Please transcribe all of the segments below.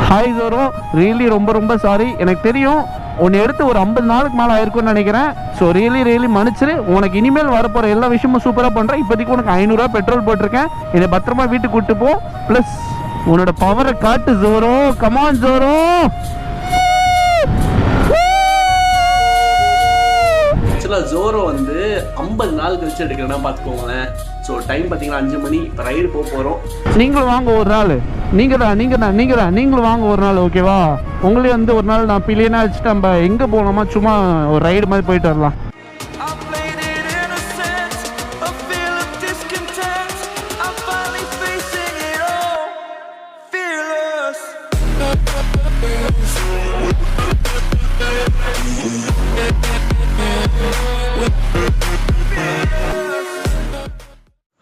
Hi ஜோரோ, really ரொம்ப sorry. எனக்கு தெரியும் உன்னை எடுத்து ஒரு 50 நாளுக்கு மேலே ஆயிருக்கும்னு நினைக்கிறேன். ஸோ ரியலி மன்னிச்சிரு. உனக்கு இனிமேல் வரப்போகிற எல்லா விஷயமும் சூப்பராக பண்ணுறேன். இப்போதைக்கு உனக்கு 500 ரூபா பெட்ரோல் போட்டிருக்கேன். என்னை பத்திரமா வீட்டுக்கு கூட்டு போ. ப்ளஸ் உன்னோட பவரை காட்டு ஜோரோ. கமான் ஜோரோ. ஆக்சுவலாக ஜோரோ வந்து 50 நாள் கழிச்சு எடுக்கிறேன்னா பார்த்துக்கோங்களேன். ஸோ டைம் பார்த்தீங்கன்னா 5 மணி. இப்போ ரைடு போக போகிறோம். நீங்களும் வாங்க ஒரு நாள். நீங்களும் வாங்க ஒரு நாள், ஓகேவா? உங்களே வந்து ஒரு நாள் நான் பிள்ளைனா வச்சுட்டு நம்ம எங்கே போகலாமா, சும்மா ஒரு ரைடு மாதிரி போயிட்டு வரலாம்.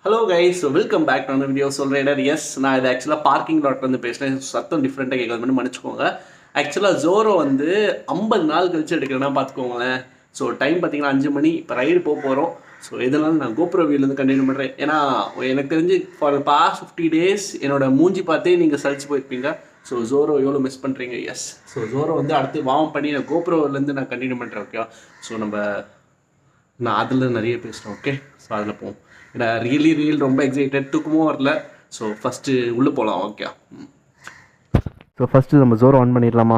Hello guys, welcome back to அந்த வீடியோ. சொல்கிறேன் எஸ், நான் இது ஆக்சுவலாக பார்க்கிங் லாட் வந்து பேசினேன். சத்தம் டிஃப்ரெண்ட்டாக கேட்குறது மன்னிச்சுக்கோங்க. ஆக்சுவலாக ஜோரோ வந்து 50 நாள் கழிச்சு எடுக்கிறேன்னா பார்த்துக்கோங்களேன். ஸோ டைம் பார்த்தீங்கன்னா 5 மணி. இப்போ ரைடு போக போகிறோம். ஸோ இதனால நான் கோப்ரோ வியூலேருந்து கண்டினியூ பண்ணுறேன். ஏன்னா எனக்கு தெரிஞ்சு ஃபார் பாஸ்ட் 50 டேஸ் என்னோட மூஞ்சி பார்த்தே நீங்கள் சலிச்சு போயிருப்பீங்க. ஸோ ஜோரோ எவ்வளோ மிஸ் பண்ணுறீங்க. எஸ், ஸோ ஜோரோ வந்து அடுத்து வார்ம் பண்ணி நான் கோப்ரோவிலேருந்து நான் கண்டினியூ பண்ணுறேன். ஓகேவா? ஸோ நான் அதில் நிறைய பேசுகிறேன். ஓகே, ஸோ அதில் போவோம். ஏன்னா ரியல் ரொம்ப எக்ஸைட்டட், தூக்கமும் வரல. ஸோ ஃபஸ்ட்டு உள்ளே போகலாம். ஓகே, ஸோ ஃபஸ்ட்டு நம்ம ஜோரோ ஆன் பண்ணிடலாமா?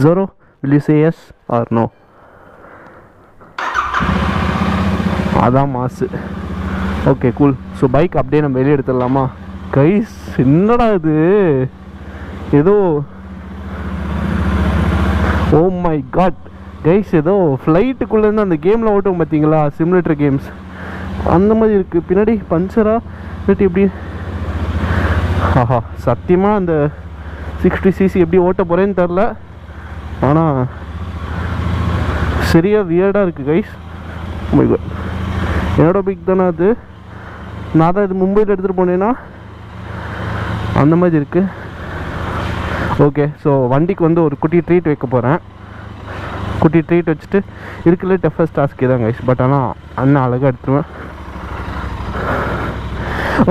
ஜோரோ, will you say yes or no? அதான் மாசு. Okay, cool. ஸோ பைக் அப்படியே நம்ம வெளியே எடுத்துடலாமா? கைஸ், என்னடா இது? ஏதோ ஓ மை காட் கைஸ், ஏதோ ஃப்ளைட்டுக்குள்ளேருந்து அந்த கேமில் ஓட்டும் பார்த்தீங்களா, சிமுலேட்டர் கேம்ஸ் அந்த மாதிரி இருக்குது. பின்னாடி பஞ்சரா இல்லாட்டி எப்படி? ஆஹா, சத்தியமாக அந்த 60cc எப்படி ஓட்ட போகிறேன்னு தெரில. ஆனால் சரியாக வியர்டாக இருக்குது கைஸ். மை காட், என்னோட பைக் தானே அது. நான் தான் இது மும்பையில் எடுத்துகிட்டு போனேன்னா அந்த மாதிரி இருக்குது. ஓகே, ஸோ வண்டிக்கு வந்து ஒரு குட்டி ட்ரீட் வைக்க போகிறேன். குட்டி ட்ரீட் வச்சுட்டு இருக்குல்ல டஃபஸ்ட் டாஸ்க்கு தான் கைஸ். பட் ஆனால் அண்ணன் அழகாக எடுத்துருவேன்.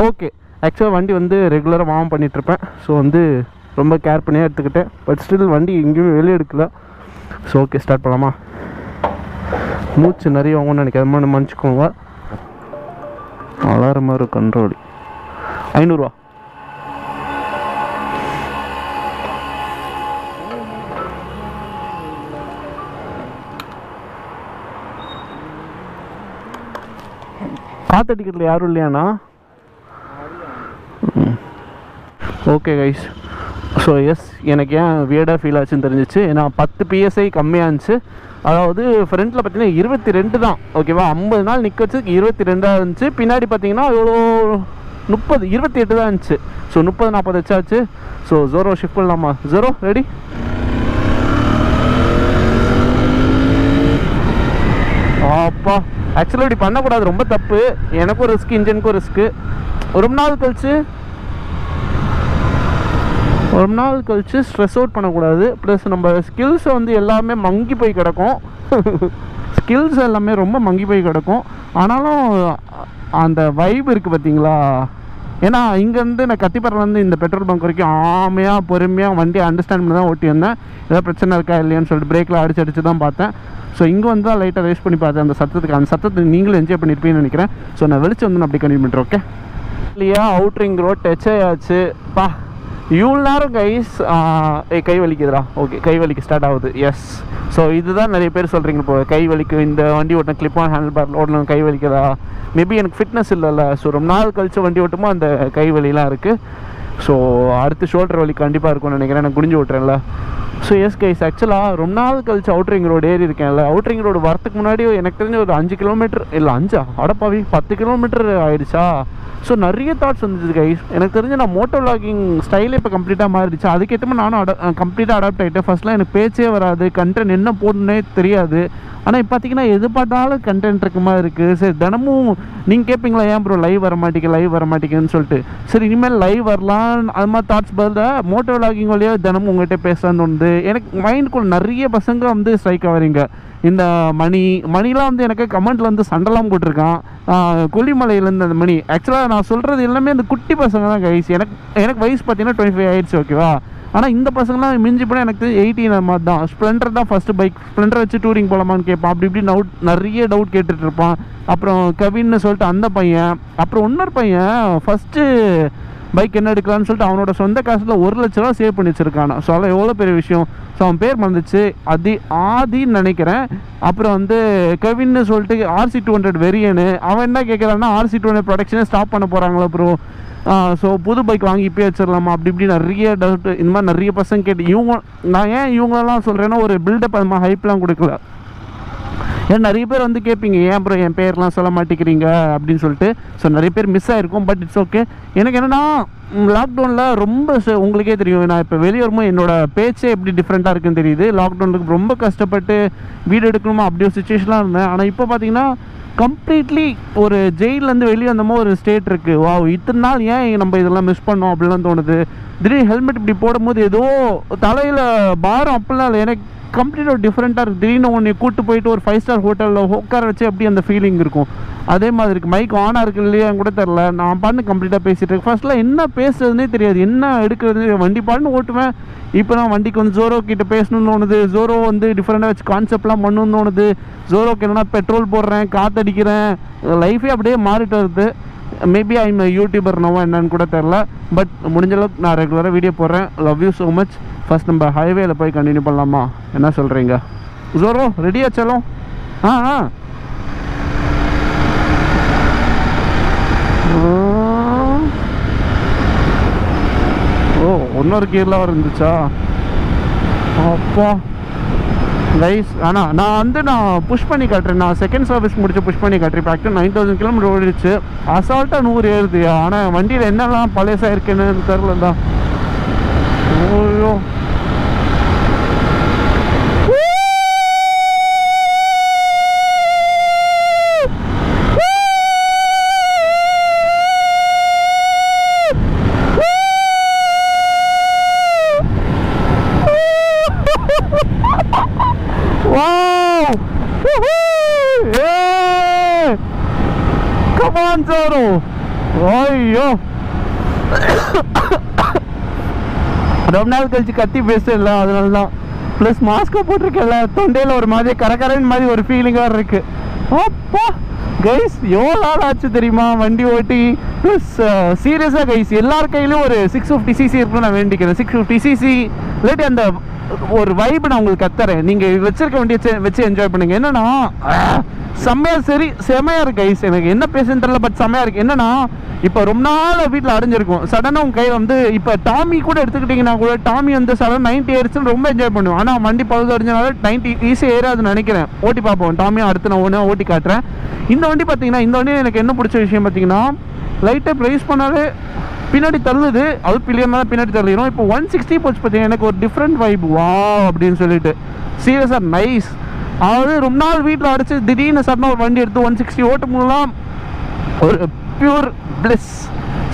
ஓகே, ஆக்சுவலாக வண்டி வந்து ரெகுலராக வார்ம் பண்ணிகிட்ருப்பேன். ஸோ வந்து ரொம்ப கேர் பண்ணியே எடுத்துக்கிட்டேன். பட் ஸ்டில் வண்டி எங்கேயுமே வெளியே எடுக்கல. ஸோ ஓகே, ஸ்டார்ட் பண்ணலாமா? மூச்சு நிறைய வாங்கணும்னு நினைக்காத மன்னிச்சுக்கோங்க. அலாரம் மாதிரி கண்ட்ரோல் 500 ரூபா. காத்தடிக்கிறதுல யாரும் இல்லையாண்ணா? ஓகே கைஸ், ஸோ எஸ், எனக்கு ஏன் வியர்டாக ஃபீல் ஆச்சுன்னு தெரிஞ்சிச்சு. ஏன்னா 10 PSI கம்மியாக இருந்துச்சு. அதாவது ஃப்ரண்ட்டில் பார்த்தீங்கன்னா 22 தான். ஓகேவா? 50 நாள் நிற்க வச்சதுக்கு 22 இருந்துச்சு. பின்னாடி பார்த்தீங்கன்னா எவ்வளோ 28 தான் இருந்துச்சு. ஸோ 30-40 வச்சாச்சு. ஸோ ஜோரோ ஷிஃப்ட் பண்ணலாமா? ஜோரோ ரெடி? அப்பா, ஆக்சுவலாக இப்படி பண்ணக்கூடாது, ரொம்ப தப்பு. எனக்கும் ரிஸ்க், இன்ஜினுக்கும் ரிஸ்க்கு. ஒரு நாள் கழிச்சு ஸ்ட்ரெஸ் அவுட் பண்ணக்கூடாது. ப்ளஸ் நம்ம ஸ்கில்ஸை வந்து எல்லாமே மங்கி போய் கிடக்கும். ஸ்கில்ஸ் எல்லாமே ரொம்ப மங்கி போய் கிடக்கும். ஆனாலும் அந்த வைப் இருக்குது பார்த்தீங்களா? ஏன்னா இங்கேருந்து நான் கத்திப்பறலேருந்து இந்த பெட்ரோல் பங்க் வரைக்கும் ஆமையாக பொறுமையாக வண்டியை அண்டர்ஸ்டாண்ட் பண்ணி தான் ஓட்டி வந்தேன். ஏதாவது பிரச்சனை இருக்கா இல்லையான்னு சொல்லிட்டு பிரேக்கில் அடிச்சு தான் பார்த்தேன். ஸோ இங்கே வந்து தான் லைட்டாக ரேஸ் பண்ணி பார்த்தேன் அந்த சத்தத்துக்கு. அந்த சத்தத்தை நீங்களும் என்ஜாய் பண்ணியிருப்பீங்கன்னு நினைக்கிறேன். ஸோ நான் வெளிச்சு வந்து நான் அப்படி கண்டினியூ பண்ணுறேன். ஓகே, இல்லையா? அவுட்ரிங் ரோட் டச் ஆயாச்சு. பா, இவ்வளோ நேரம் கைஸ். கை வலிக்குதுடா. ஓகே, கை வலிக்கு ஸ்டார்ட் ஆகுது. எஸ், ஸோ இதுதான் நிறைய பேர் சொல்கிறீங்க. இப்போ கை வலிக்கு இந்த வண்டி ஓட்டின கிளிப்பான் ஹேண்டில் பார் ஓட்டணும் கை வலிக்குதா? மேபி எனக்கு ஃபிட்னஸ் இல்லைல்ல. ஸோ ரொம்ப நாள் கழிச்சு வண்டி ஓட்டுமோ அந்த கை வலிலாம் இருக்குது. ஸோ அடுத்து ஷோல்டர் வலி கண்டிப்பாக இருக்கும்னு நினைக்கிறேன். நான் குடிஞ்சு ஓட்டுறேன்ல. ஸோ எஸ் கைஸ், ஆக்சுவலாக ரொம்ப நாள் கழிச்சு அவுட்ரிங் ரோடு ஏறி இருக்கேன்ல. அவுட்ரிங் ரோடு வரத்துக்கு முன்னாடி எனக்கு தெரிஞ்ச ஒரு 5 கிலோமீட்டர் இல்லை 5 அடப்பாவி 10 கிலோமீட்டர் ஆயிடுச்சா. ஸோ நிறைய தாட்ஸ் வந்துச்சு கைஸ். எனக்கு தெரிஞ்சு நான் மோட்டோ விளாகிங் ஸ்டைலே இப்போ கம்ப்ளீட்டாக மாறிடுச்சு. அதுக்கேற்ற மாதிரி நானும் கம்ப்ளீட்டாக அடாப்ட் ஆகிட்டேன். ஃபர்ஸ்ட்லாம் எனக்கு பேச்சே வராது, கண்டென்ட் என்ன போடணுன்னே தெரியாது. ஆனால் இப்போ பார்த்தீங்கன்னா எது பார்த்தாலும் கண்டென்ட் இருக்க மாதிரி இருக்குது. சரி, தினமும் நீங்கள் கேட்பீங்களா, ஏன் ப்ரோ லைவ் வர மாட்டேங்குன்னு சொல்லிட்டு. சரி, இனிமேல் லைவ் வரலாம் அது மாதிரி தாட்ஸ் பதிலாக மோட்டோ விளாகிங் வழியாக தினமும் உங்கள்கிட்ட பேசலான்னு தோணுது. எனக்கு மைண்டுக்குள்ள நிறைய பசங்க வந்து ஸ்ட்ரைக் ஆகிறீங்க. இந்த மணிலாம் வந்து எனக்கு கமெண்ட்டில் வந்து சண்டைலாம் போட்டிருக்கான். கொல்லிமலையிலேருந்து அந்த மணி. ஆக்சுவலாக நான் சொல்கிறது எல்லாமே அந்த குட்டி பசங்க தான் கைஸ். எனக்கு வயசு பார்த்தீங்கன்னா 25 ஆயிடுச்சு. ஓகேவா? ஆனால் இந்த பசங்களாம் மிஞ்சி போனால் எனக்கு 18 அந்த மாதிரி தான். ஸ்ப்ளெண்டர் தான் ஃபஸ்ட்டு பைக். ஸ்ப்ளெண்டர் வச்சு டூரிங் போகலாமான்னு கேட்பான். அப்படி இப்படி நிறைய டவுட் கேட்டுட்டு இருப்பான். அப்புறம் கவின்னு சொல்லிட்டு அந்த பையன், அப்புறம் இன்னொரு பையன் ஃபஸ்ட்டு பைக் என்ன எடுக்கலான்னு சொல்லிட்டு அவனோட சொந்த காசில் 1 லட்ச ரூபா சேவ் பண்ணி வச்சுருக்கானா. ஸோ அதெல்லாம் எவ்வளோ பெரிய விஷயம். ஸோ அவன் பேர் மறந்துச்சு, ஆதின்னு நினைக்கிறேன். அப்புறம் வந்து கவின்னு சொல்லிட்டு RC200 வெரியனு. அவன் என்ன கேட்குறான்னா RC200 ப்ரொடக்ஷனே ஸ்டாப் பண்ண போகிறாங்களா ப்ரோ, ஸோ புது பைக் வாங்கி இப்போயே வச்சிடலாமா அப்படி இப்படி நிறைய டவுட். இந்த மாதிரி நிறைய பசங்க கேட்டு நான் ஏன் இவங்களெல்லாம் சொல்கிறேன்னா ஒரு பில்டப் அது மாதிரி ஹைப்லாம் கொடுக்கல. ஏன்னா நிறைய பேர் வந்து கேட்பீங்க ஏன் ப்ரோ என் பேர்லாம் சொல்ல மாட்டேங்கிறீங்க அப்படின்னு சொல்லிட்டு. ஸோ நிறைய பேர் மிஸ் ஆகிருக்கும். But it's okay. எனக்கு என்னென்னா லாக்டவுனில் ரொம்ப உங்களுக்கே தெரியும், நான் இப்போ வெளியே வரும்போது என்னோடய பேச்சே எப்படி டிஃப்ரெண்ட்டாக இருக்குன்னு தெரியுது. லாக்டவுனுக்கு ரொம்ப கஷ்டப்பட்டு வீடு எடுக்கணுமா அப்படி ஒரு சுச்சுவேஷனாக இருந்தேன். ஆனால் இப்போ பார்த்தீங்கன்னா கம்ப்ளீட்லி ஒரு ஜெயிலேருந்து வெளியே வந்தமோ ஒரு ஸ்டேட் இருக்குது. வா இத்தனை நாள் ஏன் நம்ம இதெல்லாம் மிஸ் பண்ணோம் அப்படிலாம் தோணுது. திடீர்னு ஹெல்மெட் இப்படி போடும்போது ஏதோ தலையில் பாரம் அப்படிலாம் இல்லை, எனக்கு கம்ப்ளீட்டாக டிஃப்ரெண்ட்டாக இருக்குது. திடீர்னு ஒன்று கூப்பிட்டு போயிட்டு ஒரு 5 ஸ்டார் ஹோட்டலில் உட்கார வச்சு அப்படி அந்த ஃபீலிங் இருக்கும். அதே மாதிரி இருக்குது. மைக் ஆனாக இருக்கு இல்லையான்னு கூட தெரில. நான் பாட்டு கம்ப்ளீட்டாக பேசிகிட்டு இருக்கேன். ஃபர்ஸ்ட்லாம் என்ன பேசுறதுனே தெரியாது, என்ன எடுக்கிறதுனே. வண்டி பாட்டுன்னு ஓட்டுவேன். இப்போ நான் வண்டிக்கு வந்து ஜோரோ கிட்ட பேசணும்னு தோணுது. ஜோரோ வந்து டிஃப்ரெண்ட்டாக வச்சு கான்செப்ட்லாம் பண்ணணும்னு தோணுது. ஜோரோக்கு என்னென்னா பெட்ரோல் போடுறேன், காற்றடிக்கிறேன், லைஃபே அப்படியே மாறிட்டு வருது. மேபி ஐம் யூடியூபர் நோவா என்னன்னு கூட தெரில. பட் முடிஞ்ச அளவுக்கு நான் ரெகுலராக வீடியோ போடுறேன். Love you so much. First நம்ம ஹைவேல போய் கண்டினியூ பண்ணலாமா, என்ன சொல்கிறீங்க? ஜோரோ ரெடியா சலோ? ஓ இன்னொரு கீரில் வர இருந்துச்சா? அப்பா கைஸ், ஆனால் நான் புஷ் பண்ணி காட்டுறேன். நான் செகண்ட் சர்வீஸ் முடிச்சு புஷ் பண்ணி காட்டுறேன். இப்போ ஆக்சுவலாக 9000 கிலோமீட்டர் ஓடிடுச்சு. அசால்ட்டாக 100 ஏறுது. ஆனால் வண்டியில் என்னெல்லாம் பழையசாக இருக்குன்னு தெரில தான். ஓய்யோ zoro. ஐயோ ரொம்ப நாள் கழிச்சு கத்தி பேசல, அதனால தான். ப்ளஸ் மாஸ்கை போட்டிருக்கல, தொண்டையில் ஒரு மாதிரி கரகரன் மாதிரி ஒரு ஃபீலிங்காக இருக்கு. அப்பா கைஸ் எவ்வளோ நாள் ஆச்சு தெரியுமா வண்டி ஓட்டி. ப்ளஸ் சீரியஸாக கைஸ் எல்லார் கையிலும் ஒரு 650cc இருக்குன்னு நான் வேண்டிக்கிறேன். 650cc இல்லாட்டி அந்த ஒரு வைப் நான் உங்களுக்கு கத்துறேன். நீங்கள் வச்சிருக்க வண்டியை வச்சு என்ஜாய் பண்ணுங்க. என்னன்னா செமையாக இருக்கு கைஸ். எனக்கு என்ன பேசுன்னு தெரியல, பட் செமையாக இருக்குது. என்னன்னா இப்போ ரொம்ப நாள் வீட்டில் அடைஞ்சிருக்கும். சடனாக உங்கள் கையில் வந்து இப்போ டாமி கூட எடுத்துக்கிட்டிங்கன்னா கூட டாமி வந்து சடன் 90 ஏறிச்சுன்னு ரொம்ப என்ஜாய் பண்ணுவேன். ஆனால் வண்டி பழுது அடைஞ்சனால 90 ஈஸியாக ஏறாதுன்னு நினைக்கிறேன். ஓட்டி பார்ப்போம். டாமியை அடுத்து நான் ஒன்று ஓட்டி காட்டுறேன். இந்த வண்டி பார்த்தீங்கன்னா, இந்த வண்டி எனக்கு என்ன பிடிச்ச விஷயம் பார்த்தீங்கன்னா, லைட்டாக ப்ரைஸ் பண்ணாலே பின்னாடி தள்ளுது. அது பிள்ளையமாக பின்னாடி தள்ளிடும். இப்போ 160 போச்சு பார்த்தீங்கன்னா எனக்கு ஒரு டிஃப்ரெண்ட் வைப். வா அப்படின்னு சொல்லிட்டு சீரியஸாக நைஸ். அதாவது ரொம்ப நாள் வீட்டில் அடைச்சி திடீர்னு சடனாக ஒரு வண்டி எடுத்து 160 ஓட்டும் போதெல்லாம் ஒரு பியூர் பிளஸ்.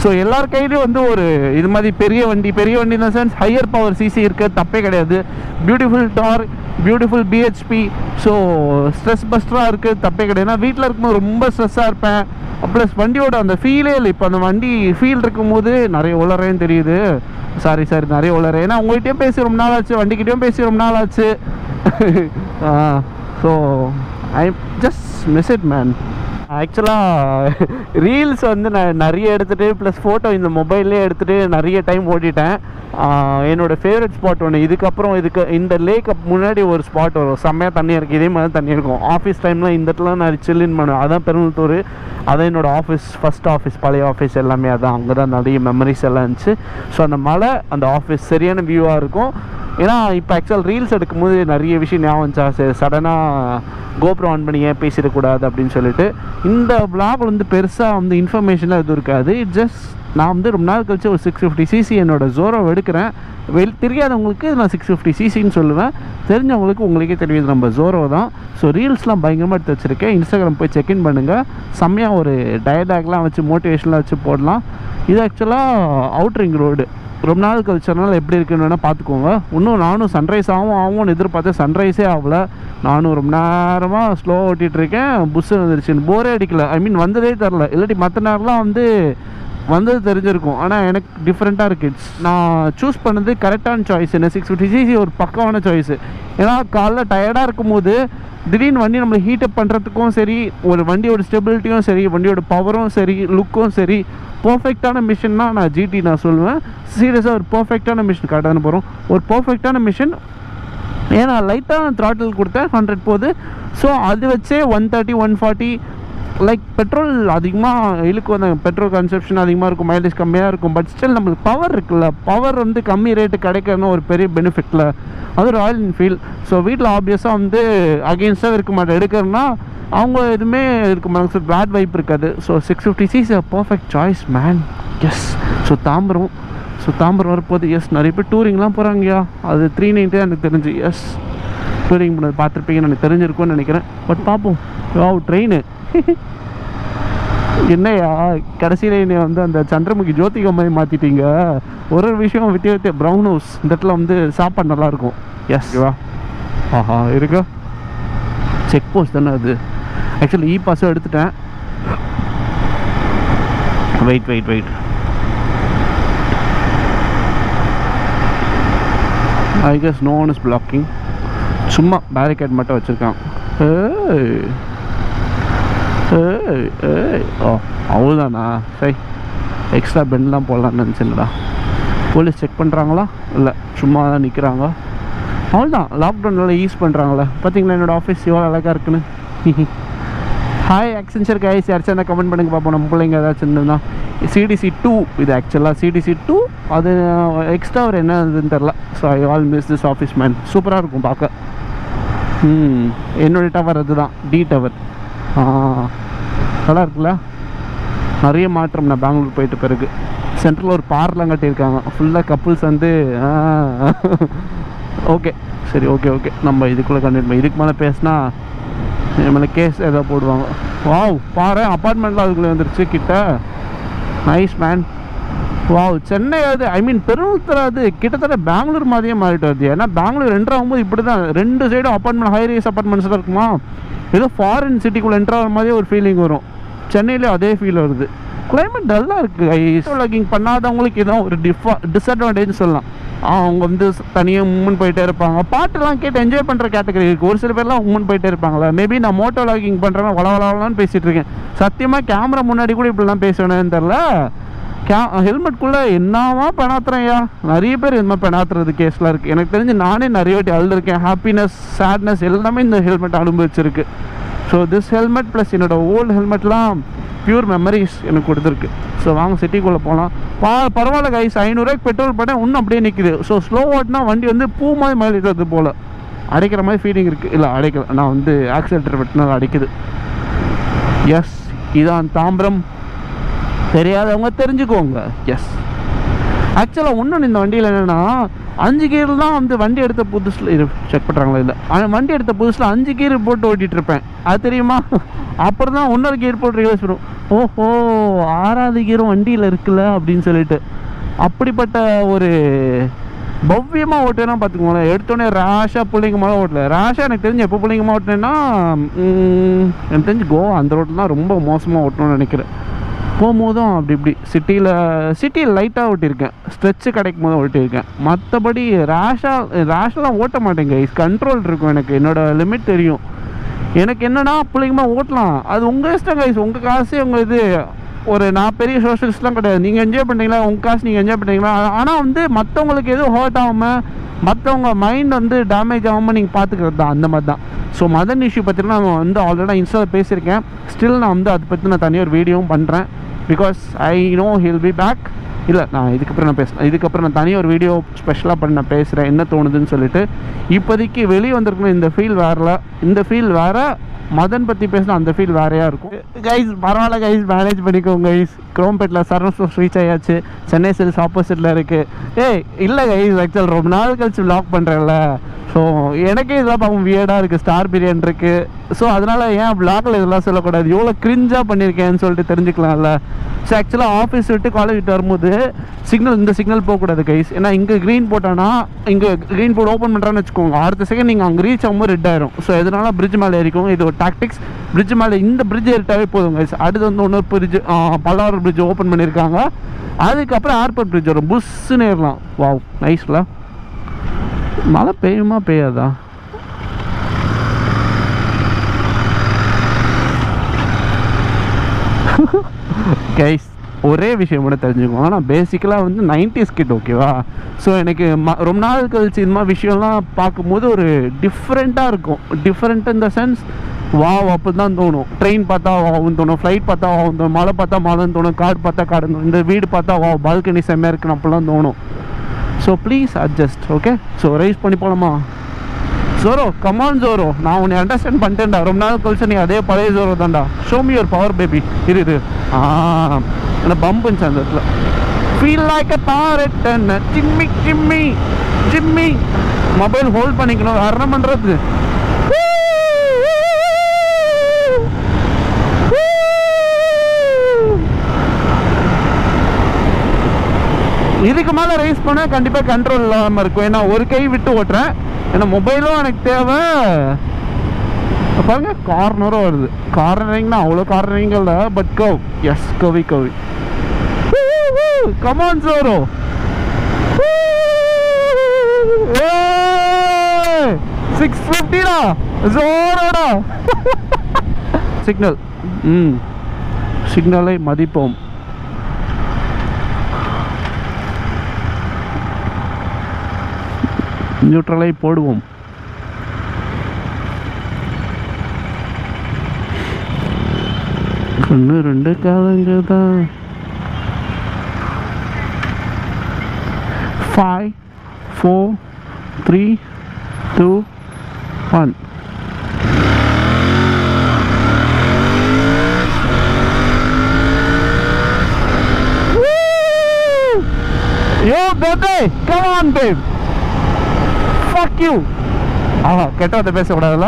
ஸோ எல்லார் கையிலையும் வந்து ஒரு இது மாதிரி பெரிய வண்டி இந்த சென்ஸ் ஹையர் பவர் சிசி இருக்க தப்பே கிடையாது. பியூட்டிஃபுல் டார், பியூட்டிஃபுல் பிஹெச்பி. ஸோ ஸ்ட்ரெஸ் பஸ்டராக இருக்குது, தப்பே கிடையாது. ஏன்னா வீட்டில் இருக்கும்போது ரொம்ப ஸ்ட்ரெஸ்ஸாக இருப்பேன். ப்ளஸ் வண்டியோட அந்த ஃபீலே இல்லை. இப்போ அந்த வண்டி ஃபீல் இருக்கும்போது நிறைய உளறேன்னு தெரியுது. சாரி நிறைய உளறேன். ஏன்னா உங்கள்கிட்டயும் பேசி ரொம்ப நாள் ஆச்சு, வண்டிக்கிட்டையும் பேசி ரொம்ப நாள் ஆச்சு. So I just miss it man. ஆக்சுவலாக ரீல்ஸ் வந்து நான் நிறைய எடுத்துகிட்டு ப்ளஸ் ஃபோட்டோ இந்த மொபைல்லே எடுத்துகிட்டு நிறைய டைம் ஓட்டிட்டேன். என்னோடய ஃபேவரட் ஸ்பாட் ஒன்று, இதுக்கப்புறம் இந்த லேக்கு முன்னாடி ஒரு ஸ்பாட் வரும், செம்மையாக தண்ணி இருக்குது. இதே மாதிரி தண்ணி இருக்கும். ஆஃபீஸ் டைமில் இந்த இடத்துல நான் சில்லின் பண்ணுவேன். அதான் பெருந்தூர். அதான் என்னோடய ஆஃபீஸ், ஃபஸ்ட் ஆஃபீஸ், பழைய ஆஃபீஸ் எல்லாமே அதான். அங்கே தான் நிறைய மெமரிஸ் எல்லாம் இருந்துச்சு. ஸோ அந்த மலை, அந்த ஆஃபீஸ் சரியான வியூவாக இருக்கும். ஏன்னா இப்போ ஆக்சுவல் ரீல்ஸ் எடுக்கும்போது நிறைய விஷயம் ஞாபகம் வந்துச்சா, சரி சடனாக கோப்ரோ ஆன் பண்ணி ஏன் பேசிடக்கூடாது அப்படின்னு சொல்லிட்டு. இந்த விளாக் வந்து பெருசாக வந்து இன்ஃபர்மேஷன்லாம் எதுவும் இருக்காது. இட் ஜஸ்ட் நான் வந்து ரொம்ப நாள் கழிச்சு ஒரு 650cc என்னோடய ஜோரோ எடுக்கிறேன். தெரியாதவங்களுக்கு நான் 650ccன்னு சொல்லுவேன். தெரிஞ்சவங்களுக்கு உங்களுக்கே தெரியுது நம்ம ஜோரோ தான். ஸோ ரீல்ஸ்லாம் பயங்கரமாக எடுத்து வச்சுருக்கேன். இன்ஸ்டாகிராம் போய் செக்இன் பண்ணுங்கள். செம்மையாக ஒரு டயலாக்லாம் வச்சு மோட்டிவேஷன்லாம் வச்சு போடலாம். இது ஆக்சுவலாக அவுட்ரிங் ரோடு. ரொம்ப நாள் கழிச்சனால எப்படி இருக்குன்னு வேணால் பார்த்துக்கோங்க. இன்னும் நானும் சன்ரைஸ் ஆகும்னு எதிர்பார்த்தேன். சன்ரைஸே ஆகலை. நானும் ரொம்ப நேரமாக ஸ்லோவாக ஓட்டிகிட்ருக்கேன். புஸ்ஸு வந்துருச்சுன்னு போரே அடிக்கலை. ஐ மீன் வந்ததே தெரில. இல்லாட்டி மற்ற நேரம்லாம் வந்து வந்தது தெரிஞ்சிருக்கும். ஆனால் எனக்கு டிஃப்ரெண்ட்டாக இருக்குது. நான் சூஸ் பண்ணது கரெக்டான சாய்ஸ். என்ன 650cc ஒரு பக்கமான சாய்ஸு. ஏன்னா காலைல டயர்டாக இருக்கும்போது திடீர்னு வண்டி நம்மளை ஹீட்டப் பண்ணுறதுக்கும் சரி, ஒரு வண்டியோட ஸ்டெபிலிட்டியும் சரி, வண்டியோட பவரும் சரி, லுக்கும் சரி, பர்ஃபெக்டான மிஷின்னா நான் GT நான் சொல்லுவேன். சீரியஸாக ஒரு பர்ஃபெக்டான மிஷின் காட்டான்னு போகிறோம். ஒரு பர்ஃபெக்டான மிஷின். ஏன்னா லைட்டாக த்ராட்டில் கொடுத்தேன் 100 போகுது. ஸோ அது வச்சே 130 140 லைக் பெட்ரோல் அதிகமாக இழுக்கு வந்தாங்க. பெட்ரோல் கன்சப்ஷன் அதிகமாக இருக்கும், மைலேஜ் கம்மியாக இருக்கும். பட் ஸ்டில் நம்மளுக்கு பவர் இருக்குல்ல, பவர் வந்து கம்மி ரேட்டு கிடைக்கணும் ஒரு பெரிய பெனிஃபிட்டில். அது ராயல் என்ஃபீல்ட். ஸோ வீட்டில் ஆப்வியஸாக வந்து அகெயின்ஸ்டாக இருக்க மாட்டேன். எடுக்கிறதுனா அவங்க எதுவுமே இருக்க மாட்டாங்க. பேட் வைப் இருக்காது. So 650cc perfect choice man. Yes. So Tambaram வரப்போது. எஸ், நிறைய பேர் டூரிங்லாம் போகிறாங்கயா. அது 390 எனக்கு தெரிஞ்சு. எஸ், டூரிங் பண்ணது பார்த்துருப்பீங்கன்னு எனக்கு தெரிஞ்சிருக்கும்னு நினைக்கிறேன். பட் பார்ப்போம். ட்ரெயின் என்னையா கடைசியில் என்னை வந்து அந்த சந்திரமுகி ஜோதிகா மாதிரி மாற்றிட்டீங்க. ஒரு விஷயம் வித்தியாச ப்ரௌன் ஹவுஸ் இந்த இடத்துல வந்து சாப்பாடு நல்லாயிருக்கும். எஸ் வா. ஆஹா இருக்கா. செக் போஸ்ட் தானே அது. ஆக்சுவலி இ பாஸும் எடுத்துட்டேன். Wait I guess no one is blocking. சும்மா பேரிகேட் மட்டும் வச்சுருக்கான். ஓ அவ்வளோதானா. சரி, எக்ஸ்ட்ரா பெண்ட்லாம் போடலான்னு நினச்சில்லடா. போலீஸ் செக் பண்ணுறாங்களா? இல்லை, சும்மா தான் நிற்கிறாங்க. அவ்வளோதான். லாக்டவுனில் யூஸ் பண்ணுறாங்களே. பார்த்தீங்களா என்னோடய ஆஃபீஸ் எவ்வளோ அழகாக இருக்குன்னு. ஹாய் ஆக்சென்ச்சர் கைஸ், யாராச்சும் என்ன கமெண்ட் பண்ணுங்க பார்ப்போம். நம்ம பிள்ளைங்க ஏதாச்சும் இருந்ததுன்னா. CDC2 இது ஆக்சுவலாக CDC2. அது எக்ஸ்ட்ரா ஒரு என்ன இதுன்னு தெரில. So I all miss this office man. சூப்பராக இருக்கும் பார்க்க. என்னுடைய டவர் அதுதான், D டவர். நல்லா இருக்குல்ல. நிறைய மாற்றம் நான் பெங்களூர் போயிட்டு பிறகு. சென்ட்ரலில் ஒரு பார்லாம் கட்டியிருக்காங்க. ஃபுல்லாக கப்புள்ஸ் வந்து ஓகே சரி ஓகே நம்ம இதுக்குள்ளே கண்டிப்பாக இதுக்கு மேலே பேசினா மேலே கேஸ் ஏதோ போடுவாங்க. வாவ் பாரு, அப்பார்ட்மெண்ட்லாம் அதுக்குள்ளே வந்துருச்சு கிட்ட. Nice man. வாவ், சென்னை அது பெருநூத்தர் அது கிட்டத்தட்ட பெங்களூர் மாதிரியே மாறிட்டு வருது. ஏன்னா பெங்களூர் என்ட்ரு ஆகும்போது இப்படி தான் 2 சைடும் அப்பார்ட்மெண்ட், ஹை ரைஸ் அப்பார்ட்மெண்ட்ஸ் தான் இருக்குமா. ஏதோ ஃபாரின் சிட்டிக்குள்ளே என்ட்ரு ஆகிற மாதிரியே ஒரு ஃபீலிங் வரும். சென்னையிலே அதே ஃபீல் வருது. கிளைமேட் டல்லாக இருக்குது. ஐஸ்லாகிங் பண்ணாதவங்களுக்கு இதான் ஒரு டிஸ்அட்வான்டேஜ்னு சொல்லலாம். அவங்க வந்து தனியாக மூவ்மெண்ட் போயிட்டே இருப்பாங்க. பாட்டெல்லாம் கேட்டு என்ஜாய் பண்ணுற கேட்டகரி இருக்குது. ஒரு சில பேர்லாம் மூவ்மெண்ட் போயிட்டே இருப்பாங்களா. மேபி நான் மோட்டோ லாகிங் பண்ணுறேன்னா வளவலான்னு பேசிகிட்டு இருக்கேன். சத்தியமாக கேமரா முன்னாடி கூட இப்படிலாம் பேசுவேன்னு தெரில. ஹெல்மெட்குள்ளே என்னவா பெணாத்துறேன்யா. நிறைய பேர் இது மாதிரி பெணாத்துறது கேஸ்லாம் இருக்குது. எனக்கு தெரிஞ்சு நானே நிறைய வாட்டி அழுதுருக்கேன். ஹாப்பினஸ், சேட்னஸ் எல்லாமே இந்த ஹெல்மெட் அனுபவிச்சிருக்கு. ஸோ திஸ் ஹெல்மெட் ப்ளஸ் என்னோடய ஓல்டு ஹெல்மெட்லாம் பியூர் மெமரிஸ் எனக்கு கொடுத்துருக்கு. ஸோ வாங்க சிட்டிக்குள்ளே போகலாம். பரவாயில்ல கைஸ், 500 ரூபாய்க்கு பெட்ரோல் போட்டேன், இன்னும் அப்படியே நிற்குது. ஸோ ஸ்லோ ஓட்டினா வண்டி வந்து பூ மாதிரி மைலேஜ் வருது போல். அடைக்கிற மாதிரி ஃபீலிங் இருக்குது. இல்லை அடைக்கல, நான் வந்து ஆக்சிலேட்டர் வெட்டினால அடைக்குது. எஸ், இதான் தாம்பரம். தெரியாதவங்க தெரிஞ்சுக்கோங்க. எஸ், ஆக்சுவலாக இன்னொன்று இந்த வண்டியில் என்னென்னா 5 கீர் தான் வந்து வண்டி எடுத்த புதுசில் செக் பண்ணுறாங்களா இல்லை, ஆனால் வண்டி எடுத்த புதுசில் 5 கீர் போட்டு ஓட்டிகிட்டு இருப்பேன். அது தெரியுமா? அப்புறம் தான் இன்னொரு கீர் போட்டு ரிவர்ஸ் பண்ணுவோம். ஓஹோ, 6வது கீரும் வண்டியில் இருக்குல்ல அப்படின்னு சொல்லிட்டு. அப்படிப்பட்ட ஒரு பவ்யமாக ஓட்டுனா பார்த்துக்கோங்களேன். எடுத்தோடனே ரேஷாக பிள்ளைங்கமாக ஓட்டல. ரேஷாக எனக்கு தெரிஞ்சு எப்போ பிள்ளைங்கமாக ஓட்டினேன்னா எனக்கு தெரிஞ்சு கோவா அந்த ரோட்டில் தான் ரொம்ப மோசமாக ஓட்டணும்னு நினைக்கிறேன். போகும்போதும் அப்படி இப்படி சிட்டியில் லைட்டாக ஓட்டியிருக்கேன். ஸ்ட்ரெச்சு கிடைக்கும் போது ஓட்டியிருக்கேன். மற்றபடி ரேஷெலாம் ஓட்ட மாட்டேங்க. கண்ட்ரோல் இருக்கும். எனக்கு என்னோடய லிமிட் தெரியும். எனக்கு என்னென்னா பிள்ளைங்கமாக ஓட்டலாம், அது உங்கள் இஷ்டம் கைஸ். உங்கள் காசு உங்கள் இது. நான் பெரிய சோஷலிஸ்ட்லாம் கிடையாது. நீங்கள் என்ஜாய் பண்ணுறீங்களா, உங்கள் காசு நீங்கள் என்ஜாய் பண்ணுறீங்களா. ஆனால் வந்து மற்றவங்களுக்கு எதுவும் ஹர்ட் ஆகாமல், மற்றவங்க மைண்ட் வந்து டேமேஜ் ஆகாமல் நீங்கள் பார்த்துக்கிறது தான். அந்த மாதிரி தான். ஸோ மதன் இஷ்யூ பற்றினா நான் வந்து ஆல்ரெடி இன்ஸ்டாவில் பேசியிருக்கேன். ஸ்டில் நான் வந்து அதை பற்றி நான் தனியாக ஒரு வீடியோவும் பண்ணுறேன். Because I know he'll be back. இல்லை, நான் இதுக்கப்புறம் நான் தனியாக ஒரு வீடியோ ஸ்பெஷலாக பண்ணி நான் பேசுகிறேன் என்ன தோணுதுன்னு சொல்லிட்டு. இப்போதைக்கு வெளியே வந்திருக்கணும் இந்த ஃபீல் வேறு. இந்த ஃபீல் வேறு. மதன் பற்றி பேசினா அந்த ஃபீல் வேறையாக இருக்கும். கைஸ் பரவாயில்ல கைஸ், மேனேஜ் பண்ணிக்கோங்க கைஸ். குரோம்பேட்டில் சரவண ஸ்டோர்ஸ் ரீச் ஆயாச்சு. சென்னை சில்ஸ் ஆப்போசிட்டில் இருக்குது. இல்லை கைஸ், ஆக்சுவல் ரொம்ப நாள் கழிச்சு வ்ளாக் பண்ணுறேன்ல. ஸோ எனக்கே இதெல்லாம் பார்க்கும் வியர்டாக இருக்குது. ஸ்டார் பிரியாணி இருக்குது. ஸோ அதனால் ஏன் பிளாகில் இதெல்லாம் சொல்லக்கூடாது, எவ்வளோ க்ரிஞ்சாக பண்ணியிருக்கேன்னு சொல்லிட்டு தெரிஞ்சுக்கலாம்ல. ஸோ ஆக்சுவலாக ஆஃபீஸ் விட்டு காலேஜ் விட்டு வரும்போது இந்த சிக்னல் போகக்கூடாது கைஸ். ஏன்னா இங்கே க்ரீன் போட்டோன்னா, இங்கே க்ரீன் போர்டு ஓப்பன் பண்ணுறான்னு வச்சுக்கோங்க, அடுத்த செகண்ட் நீங்கள் அங்கே ரீச் ஆகும்போது ரெட் ஆயிரும். ஸோ எதனால பிரிட்ஜ் மேலே ஏறிக்கும். இது ஒரு டாக்டிக்ஸ். பிரிட்ஜ் மேலே இந்த பிரிட்ஜ் ஏறிட்டாவே போதும் கைஸ். அடுத்து வந்து இன்னொரு பிரிட்ஜ், பல்லாவரம் பிரிட்ஜ் ஓப்பன் பண்ணியிருக்காங்க. அதுக்கப்புறம் ஏர்போர்ட் பிரிட்ஜ் வரும், புஷ்ஷுன்னு ஏறலாம். வாவ், நைஸ்ல. மழை பெய்யுமா பெய்யாதா? கைஸ் ஒரே விஷயம் கூட தெரிஞ்சுக்கோங்க, ஆனால் பேசிக்கலாக வந்து 90s கிட் ஓகேவா. ஸோ எனக்கு ரொம்ப நாள் கழிச்சு இந்த மாதிரி விஷயம்லாம் பார்க்கும்போது ஒரு டிஃப்ரெண்ட்டாக இருக்கும். Different in the sense wow அப்போ தான் தோணும். ட்ரெயின் பார்த்தா வாவுன்னு தோணும், ஃப்ளைட் பார்த்தா வாவுன்னு தோணும், மழை பார்த்தா மழைன்னு தோணும், காடு பார்த்தா காடுன்னு தோணும், இந்த வீடு பார்த்தா வா பால்கனி செம்மையாக இருக்குன்னு அப்போல்லாம் தோணும். So please adjust. Okay, so rice பண்ணி போகலாமா? ஜோரோ கமான் ஜோரோ, நான் உன்னை அண்டர்ஸ்டாண்ட் பண்ணிட்டேன்டா. ரொம்ப நாள் கழிச்சு நீ அதே பழைய ஜோரோ தான்டா. Show me your power baby. இரு என்ன பம்புச்சு அந்த இடத்துல. Feel like a farad and Jimmy Jimmy Jimmy. Mobile hold பண்ணிக்கணும், வேற என்ன பண்ணுறது. இதுக்கு மேலே ரைஸ் பண்ண கண்டிப்பாக கண்ட்ரோல் இல்லாமல் இருக்கும். ஏன்னா ஒரு கை விட்டு ஓட்டுறேன், ஏன்னா மொபைலும் எனக்கு தேவை. பாருங்க கார்னரும் வருது. கார்னரிங்னா அவ்வளோ கார்னரிங் இல்லை, பட் கவ். எஸ், கவி கமான் ஜோரோ. 650டா ஜோரோடா. சிக்னல், சிக்னலை மதிப்போம். நியூட்ரலை போடுவோம். ஒன்று ரெண்டு காலங்க தான். 5 4 3 2 1. Yo baby, come on babe. Fuck you. கெட்டவத்தை பேசக்கூடாதுல்ல.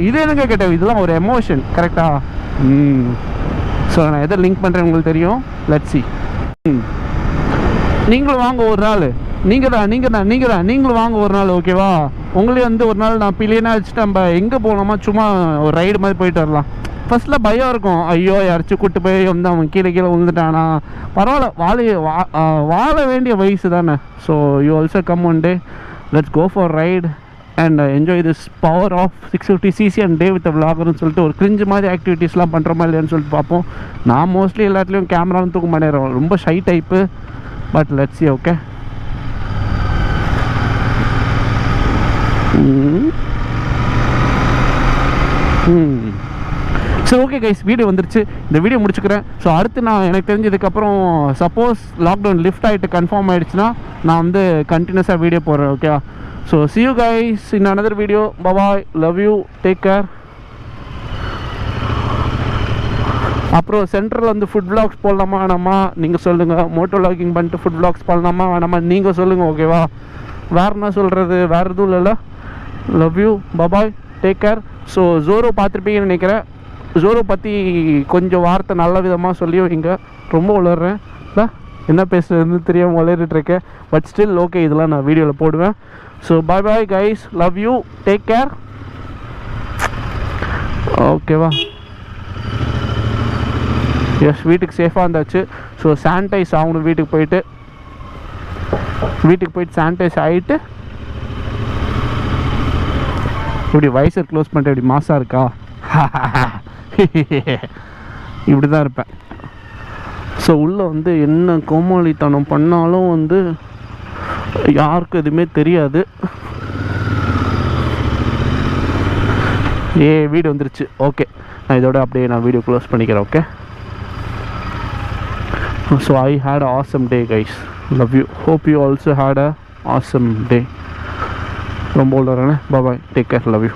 இது எனக்கு கெட்டது, இதெல்லாம் ஒரு எமோஷன் கரெக்டா. ஸோ நான் எதை லிங்க் பண்ணுறேன் உங்களுக்கு தெரியும். Let's see. நீங்களும் வாங்க ஒரு நாள். நீங்களும் வாங்க ஒரு நாள் ஓகேவா. உங்களையும் வந்து ஒரு நாள் நான் பிள்ளைனா வச்சுட்டு நம்ம எங்கே போகலாமா, சும்மா ஒரு ரைடு மாதிரி போயிட்டு வரலாம். ஃபர்ஸ்ட்டில் பயம் இருக்கும், ஐயோ யாராச்சும் கூப்பிட்டு போய் வந்து அவன் கீழே விழுந்துட்டானா. பரவாயில்ல, வாழ வேண்டிய வயசு தானே. So you also come one day, let's go for ride and enjoy this power of 650cc and day with விளாகர்னு சொல்லிட்டு ஒரு கிரிஞ்சு மாதிரி ஆக்டிவிட்டீஸ்லாம் பண்ணுற மாதிரி சொல்லிட்டு பார்ப்போம். நான் மோஸ்ட்லி எல்லாத்துலேயும் கேமராவும் தூக்க மாட்டேன், ரொம்ப shy type. But let's see. Okay, சரி ஓகே கைஸ், வீடியோ வந்துருச்சு. இந்த வீடியோ முடிச்சுக்கிறேன். ஸோ அடுத்து நான் எனக்கு தெரிஞ்சதுக்கப்புறம் சப்போஸ் லாக்டவுன் லிஃப்ட் ஆகிட்டு கன்ஃபார்ம் ஆகிடுச்சுன்னா நான் வந்து கண்டினியூஸாக வீடியோ போடுறேன். Okay, so see you guys in another video. Bye bye, love you, take care. அப்புறம் சென்ட்ரல் வந்து ஃபுட் vlogs போடலாமா வேணாமா நீங்கள் சொல்லுங்கள். மோட்டோ வ்ளாகிங் பண்ணிட்டு ஃபுட் vlogs போடலாமா வேணாமா நீங்கள் சொல்லுங்கள். ஓகேவா, வேறு என்ன சொல்கிறது, வேறு எதுவும் இல்லைல்ல. Love you, bye bye, take care. So Zoro பார்த்துருப்பீங்கன்னு நினைக்கிறேன். ஜோரோ பற்றி கொஞ்சம் வார்த்தை நல்ல விதமாக சொல்லி வைங்க. ரொம்ப உளர்றேன் இல்லை, என்ன பேசுறதுன்னு தெரியாமல் உளறிட்டுருக்கேன். பட் ஸ்டில் ஓகே, இதெல்லாம் நான் வீடியோவில் போடுவேன். So bye bye guys, love you, take care. ஓகேவா, எஸ், வீட்டுக்கு சேஃபாக இருந்தாச்சு. ஸோ சானிடைஸ் ஆகணும். வீட்டுக்கு போயிட்டு சானிடைஸ் ஆகிட்டு இப்படி வைசர் க்ளோஸ் பண்ணிட்டு இப்படி மாசாக இருக்கா இப்படி தான் இருப்பேன். ஸோ உள்ளே வந்து என்ன கோமாளித்தனம் பண்ணாலும் வந்து யாருக்கும் எதுவுமே தெரியாது. வீடு வந்துருச்சு. ஓகே, நான் இதோட அப்படியே நான் வீடியோ க்ளோஸ் பண்ணிக்கிறேன். Okay, so I had a awesome day guys. Love you, hope you also had a awesome day. ரொம்ப உள்ளாரண்ணே. Bye, take care, love you.